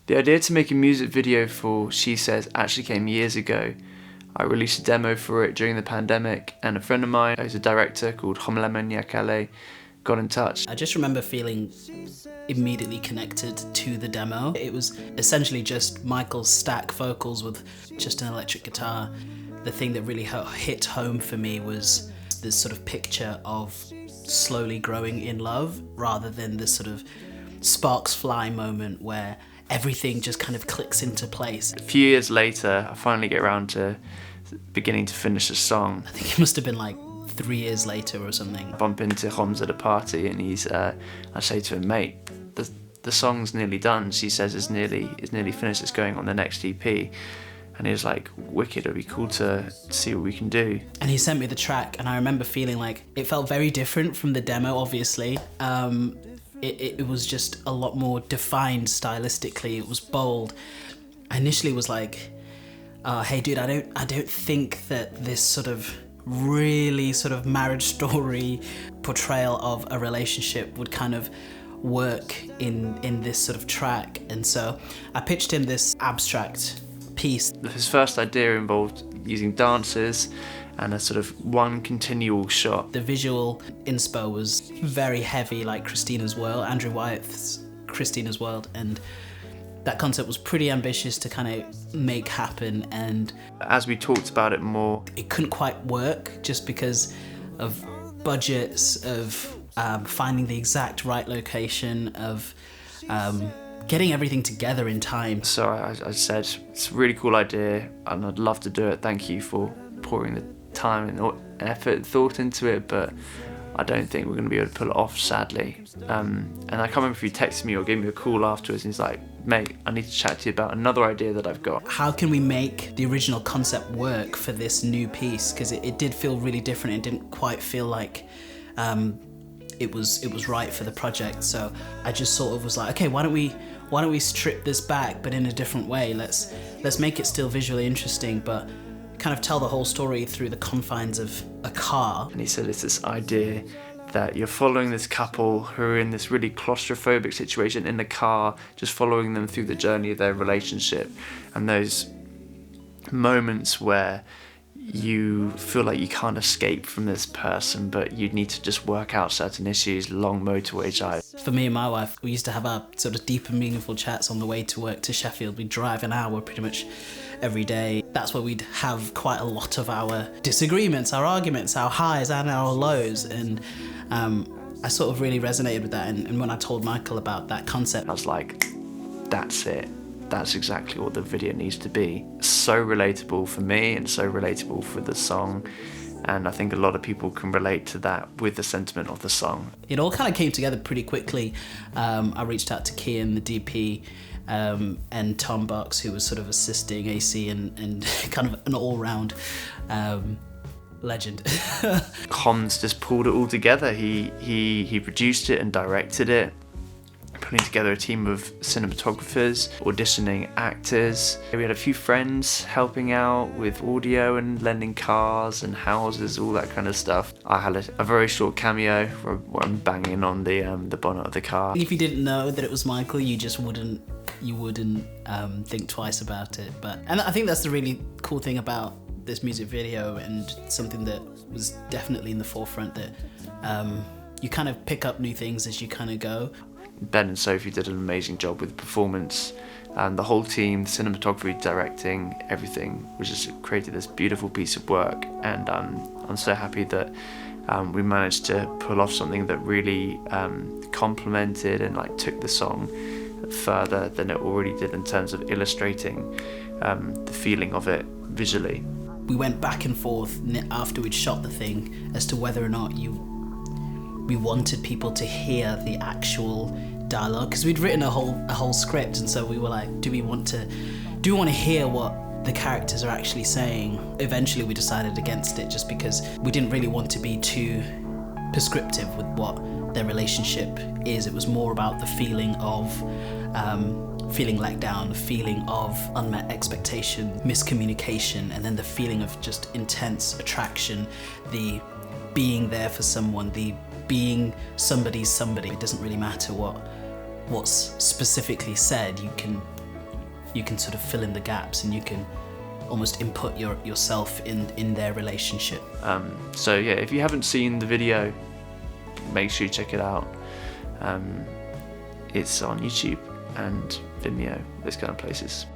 The idea to make a music video for She Says actually came years ago. I released a demo for it during the pandemic, and a friend of mine, who's a director called Homlema Nyakale, got in touch. I just remember feeling immediately connected to the demo. It was essentially just Michael's stack vocals with just an electric guitar. The thing that really hit home for me was this sort of picture of slowly growing in love, rather than this sort of sparks fly moment where everything just kind of clicks into place. A few years later, I finally get around to beginning to finish the song. I think it must have been like 3 years later or something. I bump into Homs at a party, and I say to him, mate, the song's nearly done. She Says it's nearly finished. It's going on the next EP. And he was like, wicked, it'd be cool to see what we can do. And he sent me the track, and I remember feeling like it felt very different from the demo, obviously. It was just a lot more defined stylistically. It was bold. I initially was like, hey dude, I don't think that this sort of really sort of marriage story portrayal of a relationship would kind of work in this sort of track. And so I pitched him this abstract piece. His first idea involved using dancers and a sort of one continual shot. The visual inspo was very heavy, like Christina's World, Andrew Wyeth's Christina's World, and that concept was pretty ambitious to kind of make happen. And as we talked about it more, it couldn't quite work just because of budgets, of finding the exact right location, of getting everything together in time. So I said, it's a really cool idea and I'd love to do it. Thank you for pouring the time and effort and thought into it, but I don't think we're going to be able to pull it off, sadly. And I can't remember if he texted me or gave me a call afterwards, and he's like, mate, I need to chat to you about another idea that I've got. How can we make the original concept work for this new piece? Because it did feel really different. It didn't quite feel like it was right for the project. So I just sort of was like, okay, why don't we strip this back, but in a different way? Let's make it still visually interesting, but kind of tell the whole story through the confines of a car. And he said it's this idea that you're following this couple who are in this really claustrophobic situation in the car, just following them through the journey of their relationship, and those moments where you feel like you can't escape from this person, but you need to just work out certain issues, long motorway drives. For me and my wife, we used to have our sort of deep and meaningful chats on the way to work to Sheffield. We'd drive an hour pretty much every day. That's where we'd have quite a lot of our disagreements, our arguments, our highs and our lows. And I sort of really resonated with that. And when I told Michael about that concept, I was like, that's it. That's exactly what the video needs to be. So relatable for me and so relatable for the song. And I think a lot of people can relate to that with the sentiment of the song. It all kind of came together pretty quickly. I reached out to Kian, the DP, and Tom Box, who was sort of assisting AC and kind of an all-round legend. Homs just pulled it all together. He produced it and directed it, putting together a team of cinematographers, auditioning actors. We had a few friends helping out with audio and lending cars and houses, all that kind of stuff. I had a very short cameo where I'm banging on the bonnet of the car. If you didn't know that it was Michael, you just wouldn't think twice about it. And I think that's the really cool thing about this music video, and something that was definitely in the forefront, that you kind of pick up new things as you kind of go. Ben and Sophie did an amazing job with the performance, and the whole team, the cinematography, directing, everything was just created this beautiful piece of work. And I'm so happy that we managed to pull off something that really complemented and like took the song further than it already did in terms of illustrating the feeling of it visually. We went back and forth after we'd shot the thing as to whether or not we wanted people to hear the actual dialogue, because we'd written a whole script, and so we were like, do we want to hear what the characters are actually saying? Eventually we decided against it, just because we didn't really want to be too prescriptive with what their relationship is. It was more about the feeling of feeling let down, the feeling of unmet expectation, miscommunication, and then the feeling of just intense attraction, the being there for someone, the being somebody's somebody. It doesn't really matter what's specifically said. You can you can sort of fill in the gaps, and you can almost input yourself in their relationship. So yeah, if you haven't seen the video, make sure you check it out. It's on YouTube and Vimeo, those kind of places.